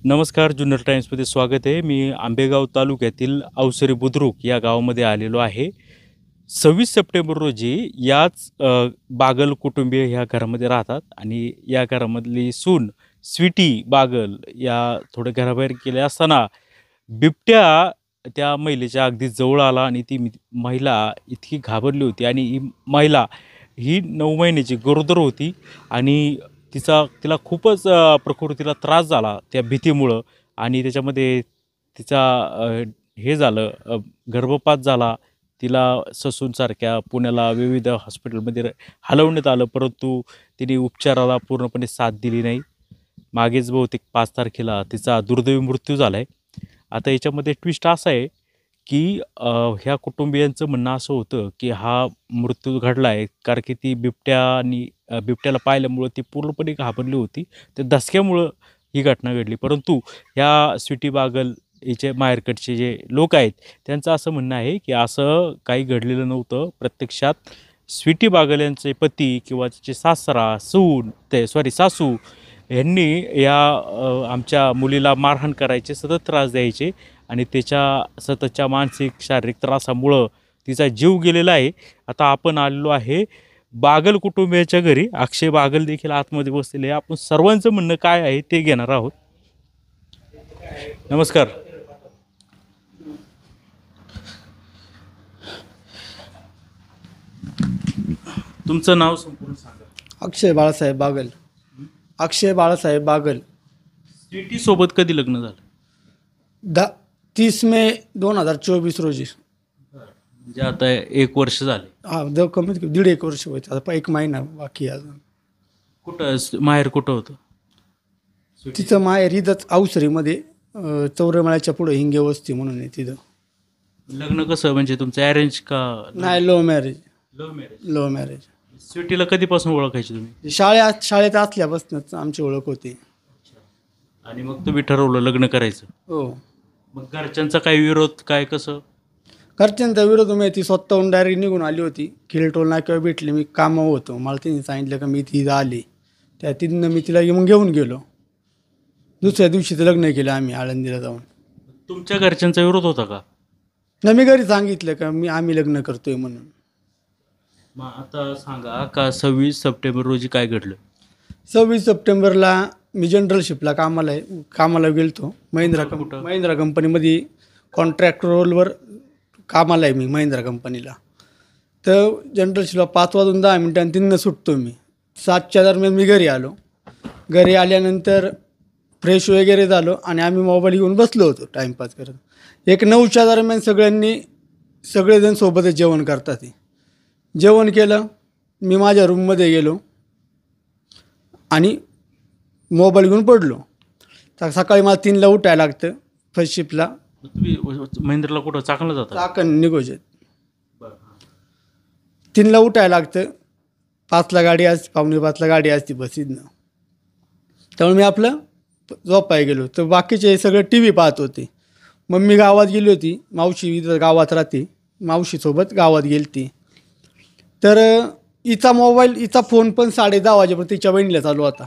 नमस्कार. जुन्नर टाइम्समध्ये स्वागत आहे. मी आंबेगाव तालुक्यातील अवसरी बुद्रुक या गावामध्ये आलेलो आहे. 26 सप्टेंबर रोजी याच बागल कुटुंबीय ह्या घरामध्ये राहतात आणि या घरामधली सून स्वीटी बागल या थोडं घराबाहेर गेले असताना बिबट्या त्या महिलेच्या अगदी जवळ आला आणि ती महिला इतकी घाबरली होती आणि ही महिला ही 9 महिन्याची गरोदर होती आणि तिला खूपच प्रकृतीला त्रास झाला त्या भीतीमुळं आणि त्याच्यामध्ये तिचा हे झालं, गर्भपात झाला. तिला ससूनसारख्या पुण्याला विविध हॉस्पिटलमध्ये हलवण्यात आलं, परंतु तिने उपचाराला पूर्णपणे साथ दिली नाही. मागेच बहुतेक 5 तारखेला तिचा दुर्दैवी मृत्यू झाला आहे. आता याच्यामध्ये ट्विस्ट असा आहे की ह्या कुटुंबियांचं म्हणणं असं होतं की हा मृत्यू घडला आहे कारण की ती बिबट्याला पाहिल्यामुळं ती पूर्णपणे घाबरली होती. त्या धसक्यामुळं ही घटना घडली. परंतु ह्या स्वीटी बागल हिचे माहेरकडचे जे लोक आहेत त्यांचं असं म्हणणं आहे की असं काही घडलेलं नव्हतं. प्रत्यक्षात स्वीटी बागल यांचे पती किंवा तिचे सासू यांनी या आमच्या मुलीला मारहाण करायचे, सतत त्रास द्यायचे आणि त्याच्या सततच्या मानसिक शारीरिक त्रासामुळं तिचा जीव गेलेला आहे. आता आपण आलेलो आहे बागल कुटुंबियाच्या घरी. अक्षय बागल देखील आतमध्ये बसलेले आहे. आपण सर्वांचं म्हणणं काय आहे ते घेणार आहोत. नमस्कार. तुमचं नाव संपूर्ण सांगा. अक्षय बाळासाहेब बागल. अक्षय बाळासाहेब बागल. स्वीटी सोबत कधी लग्न झालं? 30 मे 2024 रोजी. म्हणजे आता 1 वर्ष झाले. हा, कमीत कमी 1.5 वर्ष होते. आता 1 महिना बाकी आहे अजून. कुठं माहेर कुठं होतं? तिचं माहेर इथंच अवसरीमध्ये, चौरेमाळ्याच्या पुढे हिंगे वस्ती म्हणून आहे तिथं. लग्न कसं, म्हणजे तुमचं अरेंज का? नाही, लव्ह मॅरेज. Love marriage. स्वीटीला कधीपासून ओळखायची तुम्ही? शाळेत असल्यापासूनच आमची ओळख होती. आणि मग तुम्ही ठरवलं लग्न करायचं? हो. मग घरच्यांचा काय विरोध, काय कसं? घरच्यांचा विरोध मी ती स्वतःहून डायरेक्ट निघून आली होती. खिलटोल नाक्यावर भेटली. मी कामावर होतो. मला तिने सांगितलं का मी तिथं आली. त्या तिथनं मी तिला मग घेऊन गेलो. दुसऱ्या दिवशी ते लग्न केलं आम्ही आळंदीला जाऊन. तुमच्या घरच्यांचा विरोध होता का? नाही, मी घरी सांगितलं का आम्ही लग्न करतोय म्हणून. मग आता सांगा का 26 सप्टेंबर रोजी काय घडलं? 26 सप्टेंबरला मी जनरलशिपला कामाला गेलतो. महिंद्रा कंपनीमध्ये कॉन्ट्रॅक्ट रोलवर कामाला आहे मी महिंद्रा कंपनीला. तर जनरलशिपला 5 वाजून 10 मिनिटांनी तिथनं सुटतो मी. 7च्या दरम्यान मी घरी आलो. घरी आल्यानंतर फ्रेश वगैरे झालो आणि आम्ही मोबाईल घेऊन बसलो होतो टाईमपास करत. 9च्या दरम्यान सगळेजण सोबतच जेवण करतात. जेवण केलं. मी माझ्या रूममध्ये गेलो आणि मोबाईल घेऊन पडलो. तर सकाळी मला 3ला उठायला लागतं फर्स्ट शिफ्टला. तुम्ही महेंद्रला कुठं चाकणला जाता? चाकण निघोजेत. 3ला उठायला लागतं. 5ला गाडी असते, 4:45ला गाडी असते बसीतनं. त्यामुळे मी आपलं झोपाय गेलो. तर बाकीचे सगळे टी व्ही पाहत होते. मम्मी गावात गेली होती. मावशी इथं गावात राहते. मावशीसोबत गावात गेली ती. तर हिचा फोन पण 10:30 वाजेपर्यंत तिच्या बहिणीला चालू होता.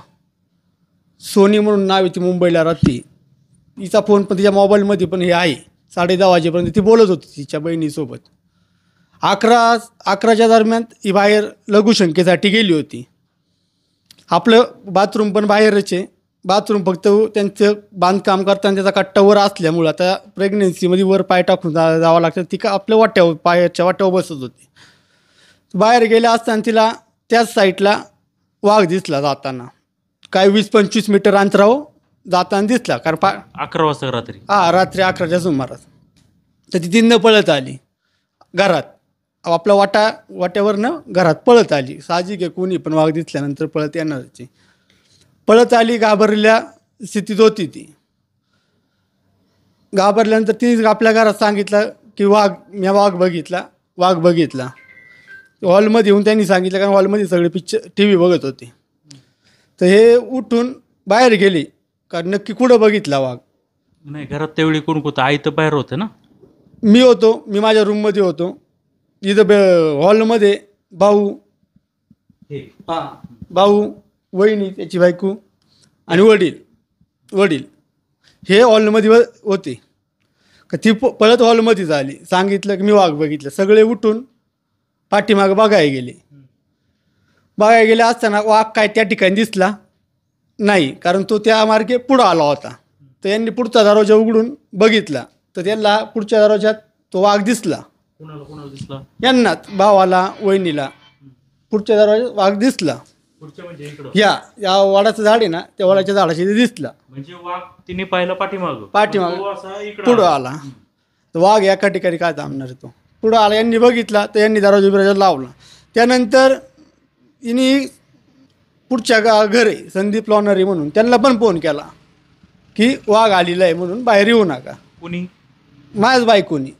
सोनी म्हणून नाव आहे, ती मुंबईला राहते. हिचा फोन पण तिच्या मोबाईलमध्ये पण हे आहे. 10:30 वाजेपर्यंत ती बोलत होती तिच्या बहिणीसोबत. 11च्या दरम्यान ही बाहेर लघुशंकेसाठी गेली होती. आपलं बाथरूम पण बाहेरच आहे. बाथरूम फक्त त्यांचं बांधकाम करताना त्याचा कट्टा वर असल्यामुळं आता प्रेग्नेन्सीमध्ये वर पाय टाकून जावं लागतं. ती का आपल्या पायाच्या वाट्यावर बसत होती. बाहेर गेले असताना तिला त्याच साईडला वाघ दिसला जाताना. काय 20-25 मीटर अंतरावर जाताना दिसला. कारण 11 वाजता रात्री? रात्री 11च्या सुमारास. तर ती तिथनं पळत आली घरात. आपल्या वाट्यावरनं घरात पळत आली. साहजिक आहे, कोणी पण वाघ दिसल्यानंतर पळत येणारची. पळत आली. घाबरलेल्या स्थितीत होती ती. घाबरल्यानंतर ती आपल्या घरात सांगितलं की मी वाघ बघितला. हॉलमध्ये येऊन त्यांनी सांगितलं, कारण हॉलमध्ये सगळे टी व्ही बघत होते. तर हे उठून बाहेर गेले, कारण नक्की कुठं बघितला वाघ. नाही, घरात त्यावेळी कोण होतं? आई तर बाहेर होतं ना? मी माझ्या रूममध्ये होतो. इथं हॉलमध्ये भाऊ, वहिनी, त्याची बायको आणि वडील. हे हॉलमध्ये होते. का ती पळत हॉलमध्ये झाली. सांगितलं की मी वाघ बघितलं. सगळे उठून पाठीमागं बघायला गेले. बघायला गेले असताना वाघ काय त्या ठिकाणी दिसला नाही, कारण तो त्या मार्गे पुढं आला होता. तर यांनी पुढचा दरवाजा उघडून बघितला तर त्यांना पुढच्या दरवाजात तो वाघ दिसला. कोणाला दिसला? यांनाच, भावाला, वहिनीला पुढच्या दरवाजात वाघ दिसला. पुढच्या म्हणजे इकडं? या वडाचं झाड आहे ना, त्या वडाच्या झाडाशी ते दिसला. म्हणजे वाघ तिने पाहिला पाठीमाग पुढं आला. तर वाघ एका ठिकाणी काय थांबणार आहे, तो पुढं आला. यांनी बघितला तर यांनी दरवाजा लावला. त्यानंतर हिने पुढच्या घर आहे संदीप लॉनरी म्हणून, त्यांना पण फोन केला की वाघ आलेला आहे म्हणून बाहेर येऊ नका. कोणी? माझ्याच बायकोनी.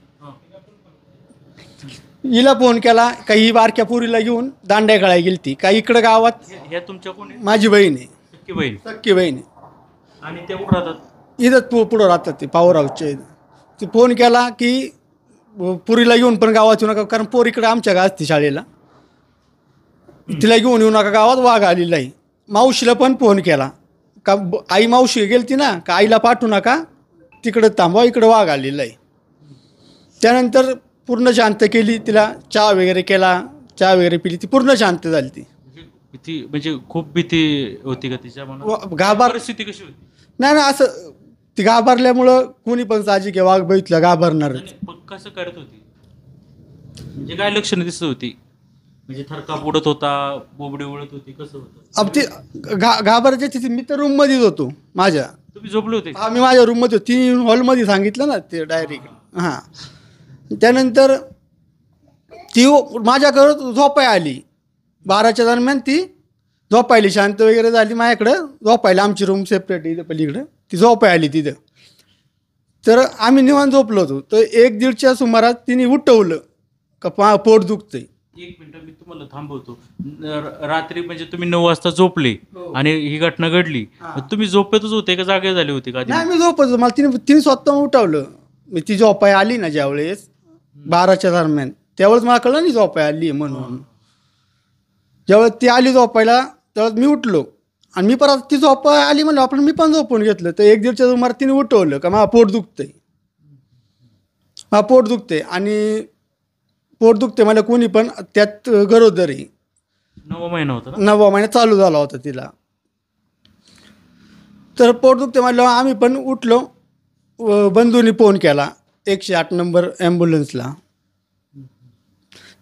हिला फोन केला. काही बारक्या पोरीला घेऊन दांड्या खेळायला गेली ती. काही इकडं गावात. हे तुमच्या कोणी? माझी बहीण आहे. सख्खी बहीण? सख्खी बहीण आहे. आणि ते कुठं राहतात? इथं पुढं राहतात ते पॉवर हाऊसच्या इथं. ते फोन केला की पुरीला घेऊन पण गावात येऊ नका, कारण पोर इकडे आमच्या गावात असते शाळेला. तिला घेऊन येऊ नका, गावात वाघ आलेला आहे. मावशीला पण फोन केला का आई मावशी गेलती ना, का आईला पाठवू नका, तिकडं थांबवा, इकडं वाघ आलेला आहे. त्यानंतर पूर्ण शांत केली. तिला चहा वगैरे केला, चहा वगैरे पिली. ती पूर्ण शांत झाली. ती भीती म्हणजे खूप भीती होती का तिच्या मनात? परिस्थिती कशी होती? नाही असं ती घाबरल्यामुळं कोणी पण साहजिक आहे, वाघ बघितलं घाबरणारच. कसं करत होती म्हणजे काय लक्षणं दिसत होती? म्हणजे थरकाप उडत होता, बोबडी उडत होती, कसं होतं? अब ती घाबरायची. मी तर रूममध्येच होतो माझ्या. तुम्ही झोपले होते? हा, मी माझ्या रूममध्ये होतो. ती हॉलमध्ये सांगितलं ना ते डायरेक्ट. हां. त्यानंतर ती माझ्याकडं झोपायला आली. 12च्या दरम्यान ती झोपायली, शांत वगैरे झाली. माझ्याकडं झोपायला, आमची रूम सेपरेट इथं पलीकडं, ती झोपायला आली तिथं. तर आम्ही निवांत झोपलो होतो. तर 1-1:30च्या सुमारास तिने उठवलं का पोट दुखतंय. एक मिनिट मी तुम्हाला थांबवतो. रात्री म्हणजे तुम्ही 9 वाजता झोपले आणि ही घटना घडली. तुम्ही झोपेतच होते का जागे झाले होते का? नाही, मी झोपत होतो. मला तिने स्वतः उठवलं. मी ती झोपाय आली ना ज्यावेळेस 12च्या दरम्यान, त्यावेळेस मला कळलं नाही झोपाय आली म्हणून. ज्यावेळेस ती आली झोपायला त्यावेळेस मी उठलो आणि मी परत ती झोपाय आली म्हणलं आपण मी पण झोपून घेतलं. तर 1-1:30च्या सुमारास तिने उठवलं का मला पोट दुखतंय, मला पोट दुखते. आणि पोट दुखते मला कोणी पण, त्यात गरोदर आहे. 9वा महिना होता ना? 9वा महिना चालू झाला होता तिला. तर पोट दुखते म्हणलं आम्ही पण उठलो. बंधूंनी फोन केला 108 नंबर ॲम्ब्युलन्सला.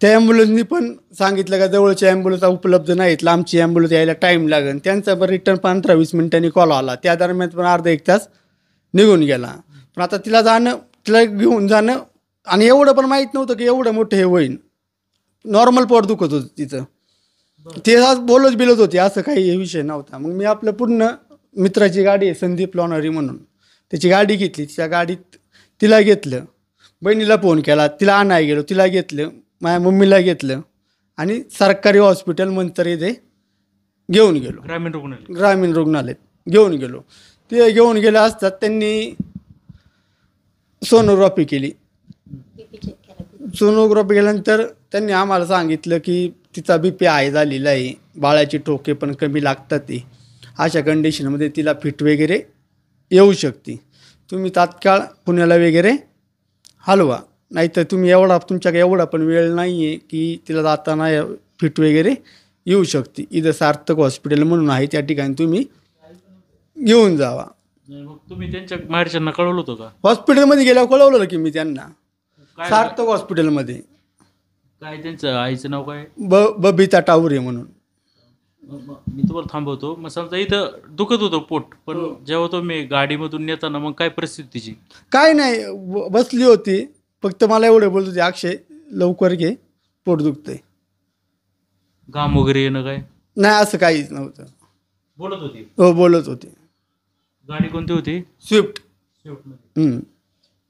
त्या ॲम्ब्युलन्सनी पण सांगितलं का जवळच्या ॲम्ब्युलन्स उपलब्ध नाहीत, लांबची ॲम्ब्युलन्स यायला टाईम लागेल. त्यांचा पण रिटर्न 15-20 मिनिटांनी कॉल आला. त्या दरम्यान पण अर्धा 1 तास निघून गेला. पण आता तिला घेऊन जाणं, आणि एवढं पण माहीत नव्हतं की एवढं मोठं हे होईन. नॉर्मल पोट दुखत होतं तिचं. ते आज बोलत होते, असं काही विषय नव्हता. मग मी आपलं पूर्ण मित्राची गाडी आहे संदीप लॉनरी म्हणून, त्याची गाडी घेतली. तिच्या गाडीत तिला घेतलं. बहिणीला फोन केला, तिला आणायला गेलो, तिला घेतलं. माझ्या मम्मीला घेतलं आणि सरकारी हॉस्पिटल मंतर इथे घेऊन गेलो. ग्रामीण रुग्णालयात घेऊन गेलो. ते घेऊन गेले असतात त्यांनी सोनोग्राफी केली. सोनोग्राफी केल्यानंतर त्यांनी आम्हाला सांगितलं की तिचा BP हाय झालेला आहे, बाळाची ठोके पण कमी लागतात. ते अशा कंडिशनमध्ये तिला फिट वगैरे येऊ शकते. तुम्ही तात्काळ पुण्याला वगैरे हलवा, नाहीतर तुमच्याकडे एवढा पण वेळ नाही आहे की तिला जाताना फिट वगैरे येऊ शकते. इथं सार्थक हॉस्पिटल म्हणून आहे, त्या ठिकाणी तुम्ही घेऊन जावा. मग तुम्ही त्यांच्या माहेरच्यांना कळवलं होतं का? हॉस्पिटलमध्ये गेल्यावर कळवलं की मी त्यांना, सार्थक हॉस्पिटलमध्ये. काय त्यांचं आईचं नाव काय? बबिता टावरे म्हणून. मी तुम्हाला थांबवतो. मग समजा इथं दुखत होतं पोट, पण जेव्हा तुम्ही गाडीमधून नेताना मग काय परिस्थितीची? काय नाही, बसली होती. फक्त मला एवढं बोलत होते अक्षय लवकर घे, पोट दुखतंय. घाम वगैरे येणं काय? नाही, असं काहीच नव्हतं. बोलत होती? हो, बोलत होते. गाडी कोणती होती? स्विफ्ट.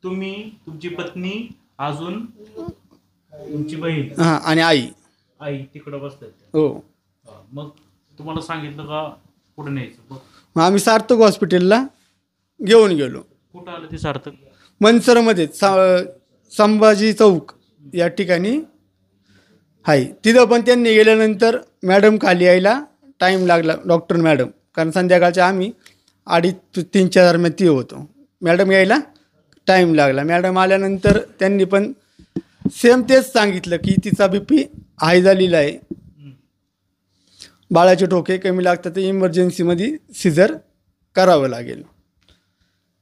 तुम्ही, तुमची पत्नी, अजून तुमची बहीण, हां, आणि आई तिकडं बसतात. हो. मग तुम्हाला सांगितलं का कुठं न्यायचं? मग आम्ही सार्थक हॉस्पिटलला घेऊन गेलो. कुठं आलं ते सार्थक? मनसरमध्ये संभाजी चौक या ठिकाणी आहे. तिथं पण त्यांनी गेल्यानंतर मॅडम खाली यायला टाईम लागला, डॉक्टर मॅडम, कारण संध्याकाळच्या आम्ही 2:30-3च्या दरम्यान ती होतो. मॅडम यायला टाईम लागला. मॅडम आल्यानंतर त्यांनी पण सेम तेच सांगितलं की तिचा BP हाय झालेला आहे, बाळाचे ठोके कमी लागतात, तर इमर्जन्सीमध्ये सिझर करावं लागेल.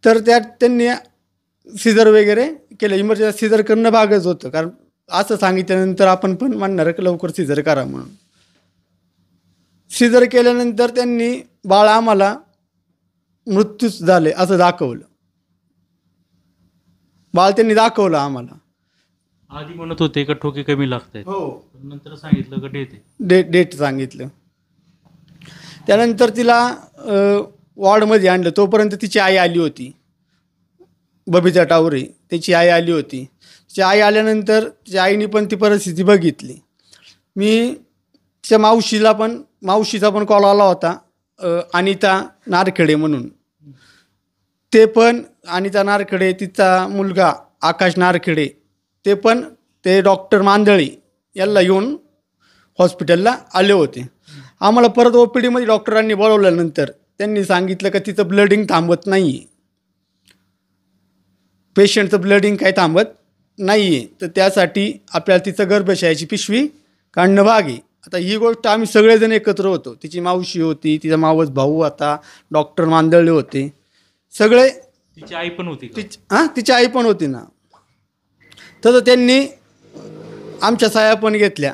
तर त्यात त्यांनी सिझर वगैरे केलं. इमर्जन्सी सिझर करणं भागच होतं, कारण असं सांगितल्यानंतर आपण पण म्हणणार की लवकर सिझर करा म्हणून. सिझर केल्यानंतर त्यांनी बाळ आम्हाला मृत्यूच झाले असं दाखवलं. बाळ त्यांनी दाखवलं आम्हाला. आधी म्हणत होते का ठोके कमी लागत आहेत, हो, नंतर सांगितलं का डेट सांगितलं. त्यानंतर तिला वॉर्डमध्ये आणलं. तोपर्यंत तिची आई आली होती, बबिता टावरे, त्याची आई आली होती. तिची आई आल्यानंतर तिच्या आईने पण ती परिस्थिती बघितली. मी तिच्या मावशीचा पण कॉल आला होता, अनिता नारखेडे म्हणून. ते पण अनिता नारखेडे, तिचा मुलगा आकाश नारखेडे, ते डॉक्टर मांदळी याला घेऊन हॉस्पिटलला आले होते. आम्हाला परत OPD मध्ये डॉक्टरांनी बोलवल्यानंतर त्यांनी सांगितलं का तिचं ब्लडिंग थांबत नाही आहे, पेशंटचं ब्लडिंग काही थांबत नाही आहे, तर त्यासाठी आपल्याला तिचं गर्भाशयाची पिशवी काढणं भाग आहे. आता ही गोष्ट आम्ही सगळेजण एकत्र होतो. तिची मावशी होती, तिचा मावस भाऊ होता, डॉक्टर मांदळले होते, सगळे. तिची आई पण होती? तिची आई पण होती ना. तर त्यांनी आमच्या सह्या पण घेतल्या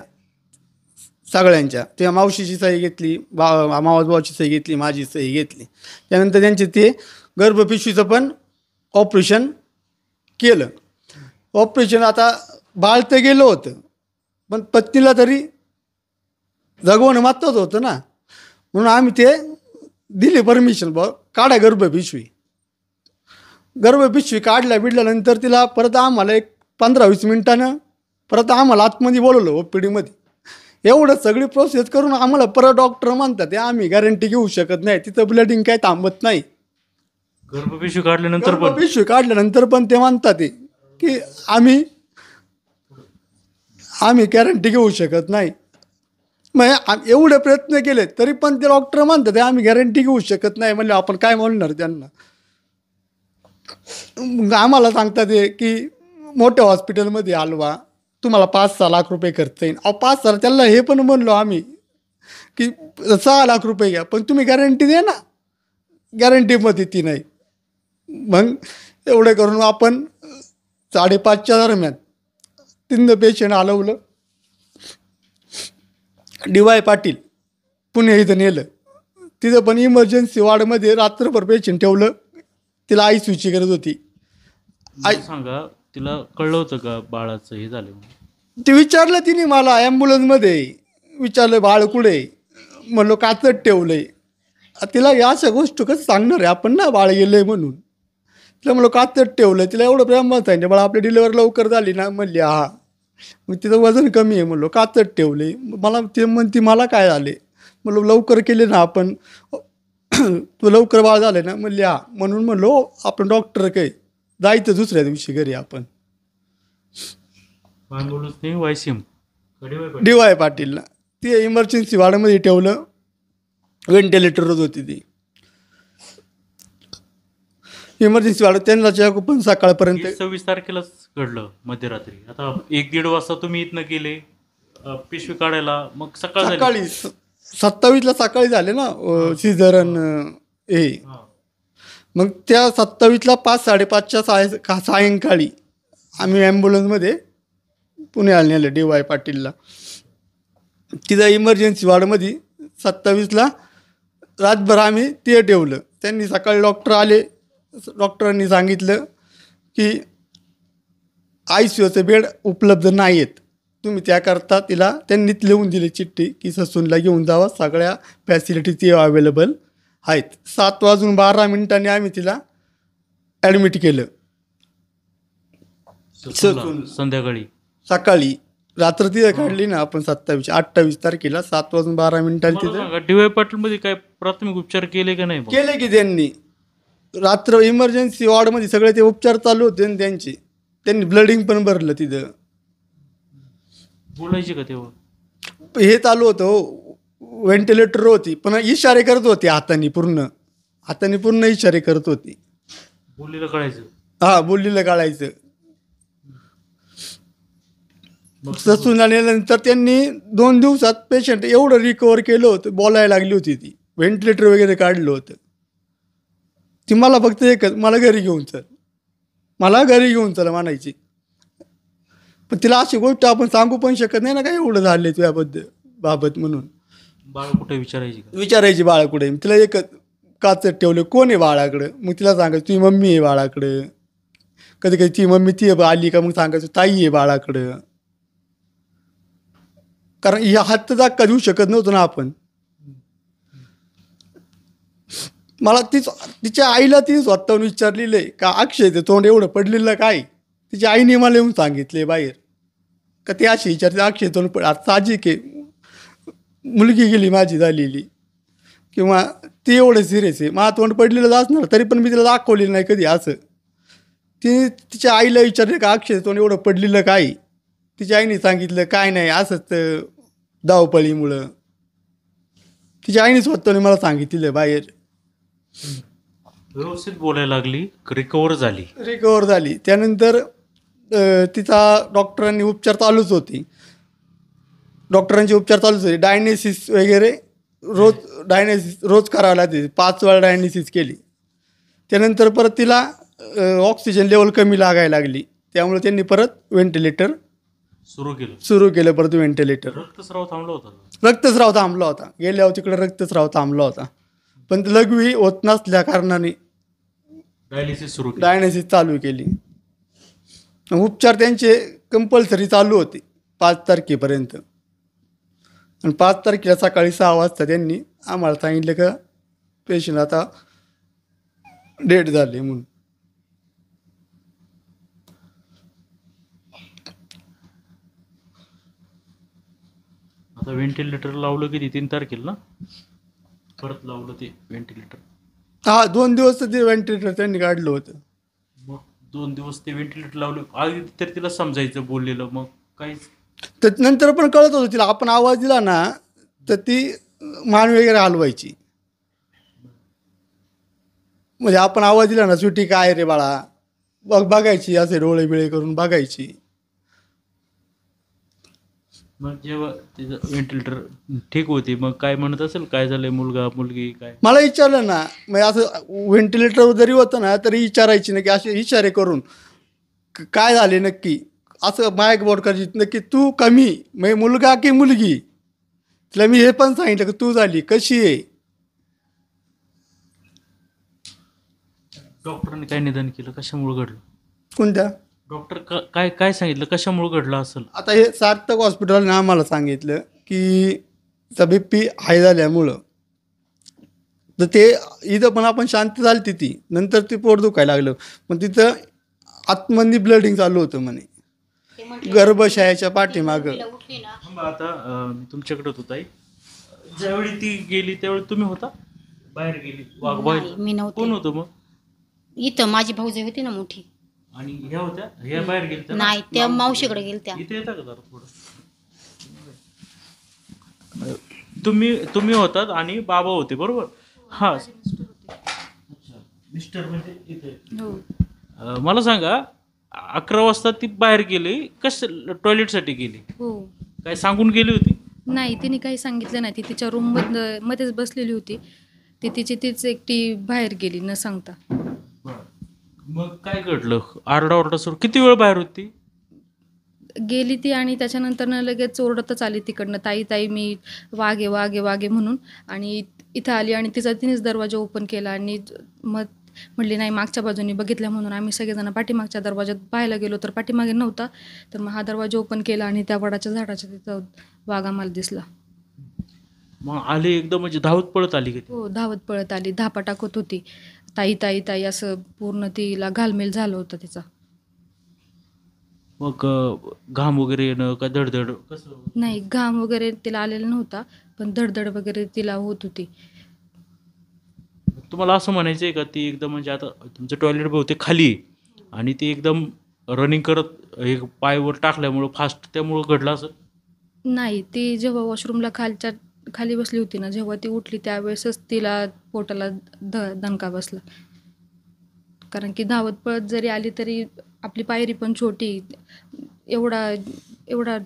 सगळ्यांच्या. त्या मावशीची सही घेतली, मावस भावाची सही घेतली, माझी सही घेतली. त्यानंतर त्यांचे ते गर्भपिशवीचं पण ऑपरेशन केलं. ऑपरेशन आता बाळ तर गेलं होतं, पण पत्नीला तरी जगवणं महत्त्वाचं होतं ना, म्हणून आम्ही ते दिली परमिशन, काढा गर्भपिशवी. गर्भपिशवी बिडल्यानंतर तिला परत आम्हाला एक 15-20 मिनिटानं परत आम्हाला आतमध्ये बोलवलं OPD मध्ये. एवढं सगळी प्रोसेस करून आम्हाला परत डॉक्टर म्हणतात आम्ही गॅरंटी घेऊ शकत नाही, तिचं ब्लडिंग काही थांबत नाही. गर्भपिशवी काढल्यानंतर पण ते म्हणतात की आम्ही गॅरंटी घेऊ शकत नाही. मग एवढे प्रयत्न केले तरी पण ते डॉक्टर म्हणतात आम्ही गॅरंटी घेऊ शकत नाही. म्हणजे आपण काय म्हणणार त्यांना. आम्हाला सांगतात की मोठ्या हॉस्पिटलमध्ये हलवा, तुम्हाला 5-6 लाख रुपये खर्च येईल. 5-6 त्याला हे पण म्हणलो आम्ही की 6 लाख रुपये घ्या, पण तुम्ही गॅरंटी द्या ना. गॅरंटीमध्ये ती नाही. मग एवढं करून आपण 5:30च्या दरम्यान 3 पेशंट हलवलं. DY पाटील पुणे इथं नेलं. तिथं पण इमर्जन्सी वॉर्डमध्ये रात्रभर पेशंट ठेवलं. तिला ICUची गरज होती. सांगा, तिला कळलं होतं का बाळाचं हे झालं? ते विचारलं तिने मला, ॲम्ब्युलन्समध्ये विचारलं बाळ कुठे, म्हणलो काचत ठेवलंय. तिला या अशा गोष्ट कसं सांगणार आहे आपण ना, बाळ गेलंय म्हणून. तिला म्हणलो काचत ठेवलंय. तिला एवढं प्रेमात सांगितलं बाळा आपली डिलिव्हरी लवकर झाली ना, म्हणली हा. मग तिचं वजन कमी आहे, म्हणलो काचत ठेवले. म्हणती मला काय झाले, म्हणलो लवकर केले ना आपण, तू लवकर बाळ झाले ना, म्हणली हा. म्हणून म्हणलो आपण डॉक्टर काय जायचं दुसऱ्या दिवशी घरी आपण. DY पाटीलला ती इमर्जन्सी वॉर्डमध्ये ठेवलं. व्हेंटिलेटरच होती ती इमर्जन्सी वॉर्ड. त्यांना पण सकाळपर्यंत 26 तारखेलाच घडलं मध्यरात्री. आता 1-1:30 वाजता तुम्ही इथनं गेले पिशवी काढायला, मग सकाळी 27ला सकाळी झाले ना सिझरन हे. मग त्या 27ला 5-5:30च्या सायंकाळी आम्ही ॲम्ब्युलन्समध्ये पुण्याला नेलं DY पाटीलला. तिथं इमर्जन्सी वॉर्डमध्ये 27ला रातभर आम्ही ते ठेवलं. त्यांनी सकाळी डॉक्टर आले. डॉक्टरांनी सांगितलं की ICUचे बेड उपलब्ध नाही आहेत, तुम्ही त्याकरता तिला त्यांनीच लिहून दिली चिठ्ठी की ससूनला घेऊन जावा, सगळ्या फॅसिलिटी ती अवेलेबल आहेत. 7:12 आम्ही तिला ॲडमिट केलं. संध्याकाळी सकाळी रात्र तिथे काढली ना आपण 28 तारखेला 7:12 तिथे. DY पाटीलमध्ये काय प्राथमिक उपचार केले का नाही? केले की त्यांनी. रात्र इमर्जन्सी वॉर्डमध्ये सगळे ते उपचार चालू होते ना त्यांचे. त्यांनी ब्लडिंग पण भरलं तिथं. बोलायचे का तेव्हा? हे चालू होतं, व्हेंटिलेटर होती पण इशारे करत होते हाताने पूर्ण हाताने पूर्ण इशारे करत होती. बोलीला कळायचं. हा, बोललेलं काढायचं. ससून आल्यानंतर त्यांनी 2 दिवसात पेशंट एवढं रिकवर केलं होतं, बोलायला लागली होती ती. व्हेंटिलेटर वगैरे काढलं होतं. ती मला फक्त एकच, मला घरी घेऊन चल, मला घरी घेऊन चल म्हणायची. पण तिला अशी गोष्ट आपण सांगू पण शकत नाही ना, काय एवढं झाले तुझ्याबद्दल बाबत म्हणून. बाळ कुठे विचारायची का? विचारायची बाळा कुठे. तिला एकच काचत ठेवलं, कोण आहे बाळाकडं. मग तिला सांगायचं तुझी मम्मी आहे बाळाकडं. कधी कधी ती मम्मी ती आली का मग सांगायचं ताई आहे बाळाकडं. कारण ह्या हात धक्का देऊ शकत नव्हतो ना आपण. मला तिच्या आईला ती स्वतःहून विचारलेलं आहे का अक्षयचं तोंड एवढं पडलेलं काय. तिच्या आईने मला येऊन सांगितले बाहेर का ती अशी विचारते अक्षय तोंड पड. आता साहजिक आहे, मुलगी गेली माझी झालेली किंवा ती एवढं सिरियस आहे, मला तोंड पडलेलं असणार तरी पण मी तिला दाखवलेलं नाही कधी असं. तिच्या आईला विचारले का अक्षय तोंड एवढं पडलेलं काय. तिच्या आईने सांगितलं काय नाही असंच धावपळीमुळं. तिच्या आईने स्वतःने मला सांगितलेलं बाहेर. व्यवस्थित बोलायला लागली, रिकवर झाली. रिकवर झाली. त्यानंतर तिचा डॉक्टरांनी उपचार चालूच होते. डॉक्टरांचे उपचार चालूच होते. डायनेसिस वगैरे रोज करावं लागते. 5 वेळा डायनेसिस केली. त्यानंतर परत तिला ऑक्सिजन लेवल कमी लागायला लागली. त्यामुळे त्यांनी परत व्हेंटिलेटर सुरू केलं परत व्हेंटिलेटर. रक्तस्राव थांबला होता. रक्तस्राव थांबला होता. गेल्यावर तिकडे रक्तस्राव थांबला होता. पण लघवी होत नसल्या कारणाने डायलिसिस चालू केली. उपचार त्यांचे कंपल्सरी चालू होते 5 तारखेपर्यंत. आणि 5 तारखेला सकाळी 6 वाजता त्यांनी आम्हाला सांगितलं का पेशंट आता डेड झाले म्हणून. आता व्हेंटिलेटर लावलं किती 3 तारखेला ना परत लावलं ते व्हेंटिलेटर. हा, 2 दिवस ते व्हेंटिलेटर त्यांनी काढलं होतं. मग 2 दिवस ते व्हेंटिलेटर लावलं. आधी तर तिला समजायचं बोललेलं, मग काहीच. तर नंतर पण कळत होतं तिला. आपण आवाज दिला ना तर ती मान वगैरे हलवायची. म्हणजे आपण आवाज दिला ना सुटी काय रे बाळा बघायची, असे डोळे बिळे करून बघायची. मग जेव्हा तिचं व्हेंटिलेटर ठीक होती मग काय म्हणत असेल काय झालंय मुलगा मुलगी काय. मला विचारलं ना, मग असं व्हेंटिलेटर जरी होतं ना तरी विचारायची ना की असे इशारे करून काय झाले नक्की, असं मायक बोट करायची नक्की तू कमी म्हणजे मुलगा की मुलगी. तिला मी हे पण सांगितलं की तू झाली कशी आहे. डॉक्टरांनी काय निदान केलं, कशामुळे घडलं. कोणत्या डॉक्टर काय काय सांगितलं कशामुळे घडलं असेल. आता हे सार्थक हॉस्पिटलने आम्हाला सांगितलं की BP हाय झाल्यामुळं तर ते इथं पण आपण शांत झाली ती. नंतर ती पोट दुखायला लागलं पण तिथं आतमध्ये ब्लडिंग चालू होतं म्हणे गर्भशयाच्या पाठीमागं. आता मी तुमच्याकडे होतो ताई, ज्यावेळी ती गेली त्यावेळी तुम्ही होता बाहेर गेली नाही, मी नव्हते. कोण होतं मग. इथं माझी भाऊजाई होती ना मोठी. आणि ह्या होत्या ह्या बाहेर गेल्या नाही, त्या मावशीकडे गेलत्या. इथे येता का जरा थोडं. तुम्ही होतात आणि बाबा होते बरोबर. हा मिस्टर म्हणजे इथे. हो मला सांगा 11 वाजता ती बाहेर गेली टॉयलेटसाठी गेली. हो. काय सांगून गेली होती. नाही, तिने काही सांगितलं नाही. ती तिच्या रूम मध्येच बसलेली होती. ती तीच एकटी बाहेर गेली न सांगता. मग काय घडलं, आरडाओरडा सुरू. किती वेळ बाहेर होती. गेली ती आणि त्याच्यानंतर लगेच ओरडतच आली तिकडनं, ताई ताई मी वाघे वाघे वाघे म्हणून. आणि इथं आली आणि तिनेच दरवाजा ओपन केला आणि मग म्हटली नाही मागच्या बाजूने बघितल्या म्हणून आम्ही सगळेजण पाठीमागच्या दरवाजात पाहायला गेलो तर पाठीमागे नव्हता. तर मग हा दरवाजा ओपन केला आणि त्या वडाच्या झाडाच्या तिथं वाघ आम्हाला दिसला. मग आली एकदम म्हणजे धावत पळत आली. हो, धावत पळत आली, धापा टाकत होती. ताई ताई ताई असं पूर्ण तिला घालमेल झालं होतं तिचा. मग घाम वगैरे येणं का धडधड कसं. नाही, घाम वगैरे तिला आलेला नव्हता पण धडधड वगैरे तिला होत होती. तुम्हाला असं म्हणायचं आहे का ती एकदम म्हणजे आता तुमचं टॉयलेट बहुतेक खाली आणि ती एकदम रनिंग करत पायवर टाकल्यामुळं फास्ट त्यामुळं घडलं असं. नाही, ती जेव्हा वॉशरूमला खालच्या खाली बसली होती ना, जेव्हा ती उठली त्यावेळेसच तिला पोटाला दणका बसला. कारण की धावत पळत जरी आली तरी आपली पायरी पण छोटी, एवढा एवढा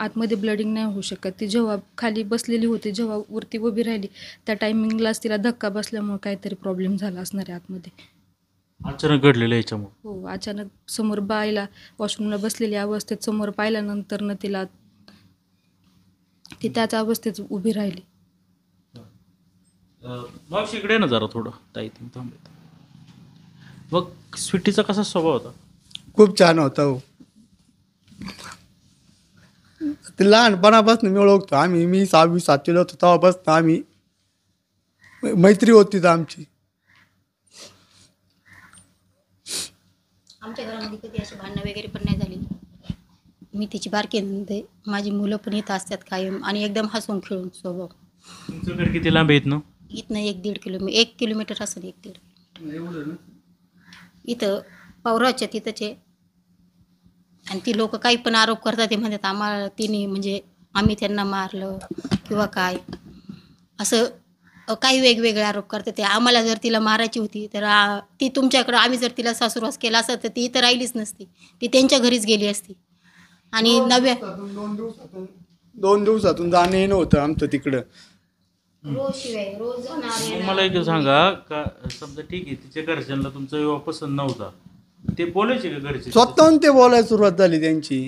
आतमध्ये ब्लडिंग नाही होऊ शकत. ती जेव्हा खाली बसलेली होती, जेव्हा वरती उभी राहिली त्या टायमिंगलाच तिला धक्का बसल्यामुळे काहीतरी प्रॉब्लेम झाला असणार आहे आतमध्ये. अचानक घडलेलं आहे याच्यामुळे. हो, अचानक समोर बाईला वॉशरूमला बसलेली अवस्थेत समोर पाहिल्यानंतर तिला ती त्याच अवस्थेत उभी राहिली. मावशी इकडे ना जरा थोडं ताई तुम्ही थांबत. मग स्वीटीचा कसा स्वभाव होता? खूप छान होता हो. ते लहानपणापासून मी ओळखतो. मी 6वी 7वीला होतो तेव्हापासून आम्ही मैत्री होती तर आमची. आमच्या घरामध्ये कधी अशी भांडणं वगैरे पण नाही झाली. मी तिची बारकी नंदे, माझी मुलं पण इथं असतात कायम आणि एकदम हसून खेळून स्वभाव. तुमचं घर किती लांब आहे इथनं? इथनं 1 किलोमीटर असेल, 1-1.5. इथं पौराच्या तिथंच आहे. आणि ती लोक काही पण आरोप करतात, ते म्हणतात आम्हाला तिने म्हणजे आम्ही त्यांना मारलं किंवा काय असं काही वेगवेगळे आरोप करतात. ते आम्हाला जर तिला मारायची होती तर ती तुमच्याकडं, आम्ही जर तिला सासूरवास केला असता तर ती इथं राहिलीच नसती, ती त्यांच्या घरीच गेली असती. आणि 2 दिवसातून जाणं येणं होतं आमचं तिकडं. रोज मग मला एक सांगा का, समजा ठीक आहे तिच्या घरच्यांना तुमचा विवाह पसंत नव्हता, ते बोलायचे का घरचे? स्वतःहून ते बोलायला सुरुवात झाली त्यांची.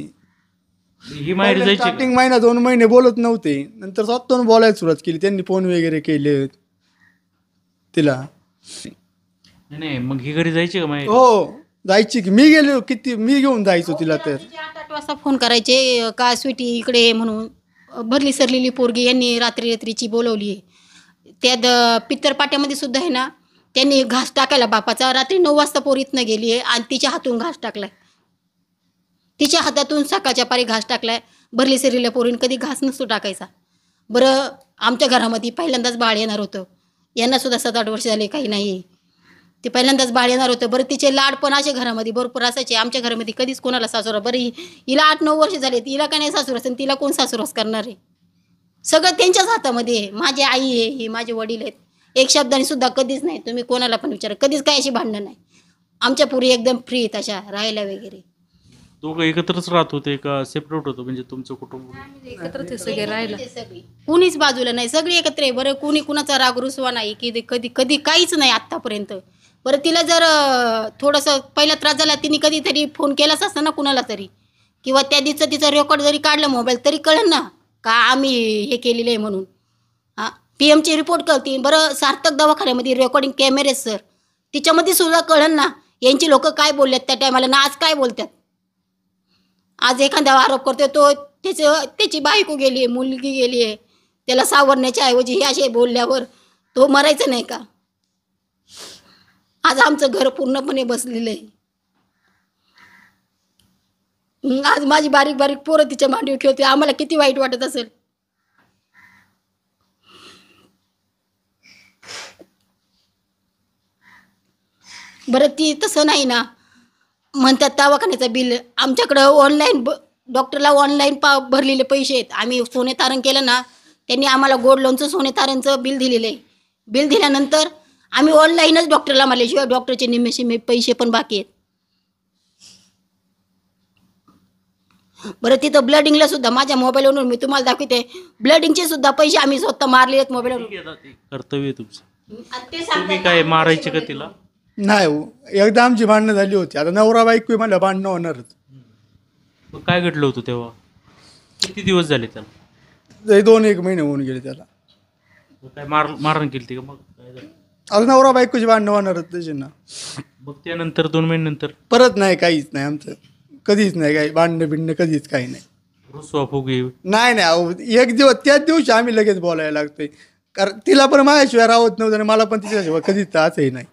ही माहेर जायची का? स्टार्टिंग महिना 2 महिने बोलत नव्हते, नंतर स्वतःहून बोलायला सुरुवात केली. त्यांनी फोन वगैरे केले तिला. नाही मग ही घरी जायची का माहेर? हो जायची की. मी घेऊन जायचो तिला. तर 8 वाजता फोन करायचे का स्वीटी इकडे ये म्हणून. भरली सरलेली पोरगी यांनी रात्रीची बोलवली आहे. त्यात पित्तरपाट्यामध्ये सुद्धा आहे ना, त्यांनी घास टाकायला बापाचा. रात्री 9 वाजता पोर इथनं गेली आहे आणि तिच्या हातून घास टाकलाय. तिच्या हातातून सकाळच्या पारी घास टाकलाय. भरली सरलेल्या पोरीने कधी घास नसतो टाकायचा. बरं आमच्या घरामध्ये पहिल्यांदाच बाळ येणार होतं. यांना सुद्धा 7-8 वर्ष झाले, काही नाही. ते पहिल्यांदाच बाळ येणार होतं. बरं तिचे लाड पण असे घरामध्ये भरपूर असायचे. आमच्या घरामध्ये कधीच कोणाला सासूरा, बरं हिला 8-9 वर्ष झाले, तिला काय नाही सासूर असेल, तिला कोण सासूरवास करणार आहे? सगळं त्यांच्याच हातामध्ये आहे. माझी आई आहे, ही माझे वडील आहेत. एक शब्दाने सुद्धा कधीच नाही. तुम्ही कोणाला पण विचारा, कधीच काय अशी भांडणं नाही. आमच्या पुरी एकदम फ्री आहेत अशा राहायला वगैरे. दोघं एकत्रच राहत होते का सेपरेट होतं म्हणजे तुमचं कुटुंब? एकत्रच आहे सगळे राहायला. सगळी कुणीच बाजूला नाही, सगळी एकत्र आहे. बरं कुणी कुणाचा राग रुसवा नाही की कधी कधी काहीच नाही आत्तापर्यंत. बरं तिला जर थोडंसं पहिला त्रास झाला, तिने कधीतरी फोन केलाच असता ना कुणाला तरी, किंवा त्या दिवसाचं तिचा रेकॉर्ड जरी काढलं मोबाईल तरी कळेल ना का आम्ही हे केलेलं आहे म्हणून. हां PMची रिपोर्ट करते. बरं सार्थक दवाखान्यामध्ये रेकॉर्डिंग कॅमेरे सर, तिच्यामध्ये सुद्धा कळेल ना यांची लोक काय बोलल्यात त्या टायमाला ना आज काय बोलतात. आज एखाद्यावर आरोप करतो तो त्याची बायको गेली आहे, मुलगी गेली आहे, त्याला सावरण्याच्या ऐवजी हे असे बोलल्यावर तो मरायचं नाही का? आज आमचं घर पूर्णपणे बसलेलं आहे. आज माझी बारीक बारीक पोरं तिच्या मांडीवर खेळते, आम्हाला किती वाईट वाटत असेल. बरं ती तसं नाही ना, म्हणतात दवाखान्याचं बिल आमच्याकडं ऑनलाईन डॉक्टरला ऑनलाईन भरलेले पैसे आहेत. आम्ही सोने तारण केलं ना, त्यांनी आम्हाला गोल्ड लोनचं सोने तारणचं बिल दिलेलं आहे. बिल दिल्यानंतर आम्ही ऑनलाईनच डॉक्टरला मारल्याशिवाय डॉक्टरचे निम्मे पैसे पण बाकी आहेत. बरं तिथं ब्लडिंगला सुद्धा माझ्या मोबाईलवरून मी तुम्हाला दाखवते, ब्लडिंगचे सुद्धा पैसे आम्ही स्वतः मारले आहेत मोबाईलवरून. कर्तव्य तुमचं. तुम्ही काय मारायचे का तिला? नाही हो, एकदा आमची भांडणं झाली होती. आता नवरा बायको मला भांडणं होणारच. मग काय घडलं होतं तेव्हा? किती दिवस झाले त्याला? 2-1 महिने होऊन गेले त्याला. मग काय मारण केली का? मग काय झालं? आता नवरा बायकोची भांडणं होणारच त्याची ना. मग त्यानंतर 2 महिन्यानंतर परत नाही, काहीच नाही आमचं, कधीच नाही काही भांडणं बिंडणं, कधीच काही नाही. रुसवा फुगे? नाही अहो, एक दिवस त्याच दिवशी आम्ही लगेच बोलायला लागतोय. कारण तिला पण माझ्याशिवाय राहत नव्हतं आणि मला पण तिच्याशिवाय कधीच असंही नाही.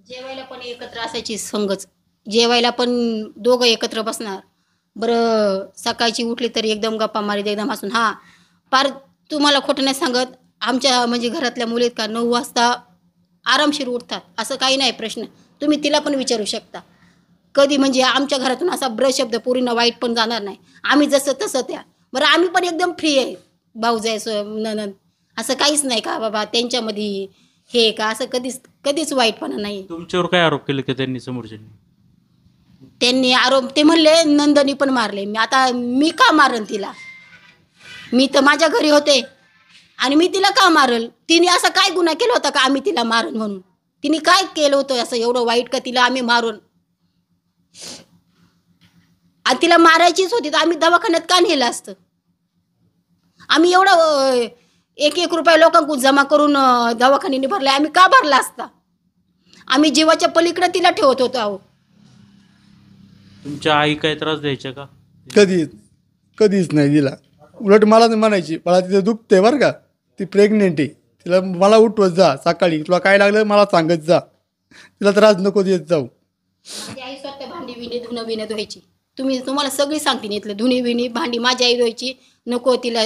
जेवायला पण एकत्र असायची संगच, जेवायला पण दोघं एकत्र बसणार. बरं सकाळची उठली तरी एकदम गप्पा मारीत, एकदम हसून. हां पार तुम्हाला खोटं नाही सांगत, आमच्या म्हणजे घरातल्या मुली का 9 वाजता आरामशीर उठतात, असं काही नाही प्रश्न. तुम्ही तिला पण विचारू शकता. कधी म्हणजे आमच्या घरातून असा शब्द पोरींना वाईट पण जाणार नाही. आम्ही जसं तसं त्या. बरं आम्ही पण एकदम फ्री आहे, भाऊजाई ननंद असं काहीच नाही का बाबा त्यांच्यामध्ये हे का, असं कधीच वाईटपणा नाही. तुमच्यावर काय आरोप केले की त्यांनी समोरच्यांनी? त्यांनी आरोप ते म्हणले नंदनी पण मारले. मी का मारन तिला? मी तर माझ्या घरी होते आणि मी तिला का मारल? तिने असा काय गुन्हा केला होता का आम्ही तिला मारन म्हणून? तिने काय केलं होतं असं एवढं वाईट का तिला आम्ही मारून? आणि तिला मारायचीच होती तर आम्ही दवाखान्यात का नेलं असतं? आम्ही एवढं 1-1 रुपया लोकांकडून जमा करून दवाखान्याने भरला, आम्ही का भरला असता? आम्ही जीवाच्या पलीकडे तिला ठेवत होतो. अहो तुमच्या आई काय त्रास द्यायच्या का? कधीच नाही दिला. उलट मला नाही म्हणायची, मला तिथं दुखतंय बरं का, ती प्रेग्नेंट आहे, तिला मला उठवत जा सकाळी, तुला काय लागलं मला सांगत जा, तिला त्रास नको देत जाऊ. माझी आई स्वतः भांडी विणी धुणं विणं धुवायची. तुम्हाला सगळी सांगते ना इथलं, धुणी विणी भांडी माझी आई धुवायची. नको तिला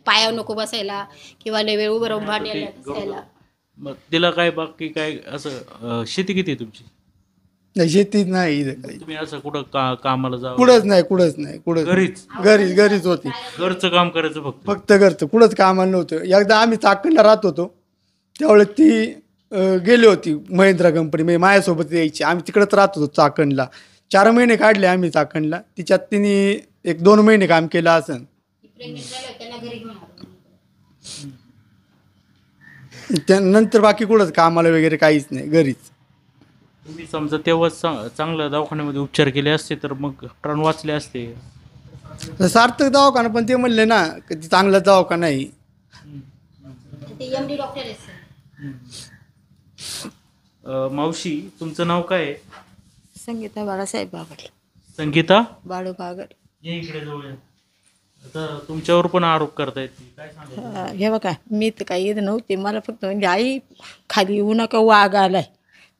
पायावर नको बसायला किंवा लय वेळ उभं राहून भांड्याला बसायला. मग तिला काय बाकी काय असं शेती किती आहे तुमची? नाही शेतीत नाही इथं काही, तुम्ही असं कुठं कामाला जा? कुठंच नाही घरीच होती. घरचं काम करायचं फक्त घरचं, कुठंच कामाला नव्हतं. एकदा आम्ही चाकणला राहत होतो त्यावेळेस ती गेली होती महिंद्रा कंपनी, म्हणजे माझ्यासोबत यायची. आम्ही तिकडंच राहत होतो चाकणला. 4 महिने काढले आम्ही चाकणला. तिच्यात तिने 1-2 महिने काम केलं असं. त्यानंतर बाकी कुठंच कामाला वगैरे काहीच नाही, घरीच. तुम्ही समजा तेव्हाच चांगलं दवाखान्यामध्ये उपचार केले असते तर मग प्राण वाचले असते. सार्थक दवाखाना, पण ते म्हणले ना की चांगला दवाखाना आहे. ते MD डॉक्टर आहेत सर. मावशी तुमचं नाव काय आहे? संगीता बाळासाहेब बागड. संगीता बाळू बागड. ये इकडे जवळ या. आता तुमच्यावर पण आरोप करतायत, काय सांगा? हे बघा, मी तर काही येत नव्हते. मला फक्त म्हणजे आई खाली येऊ नका, वाघ आलाय.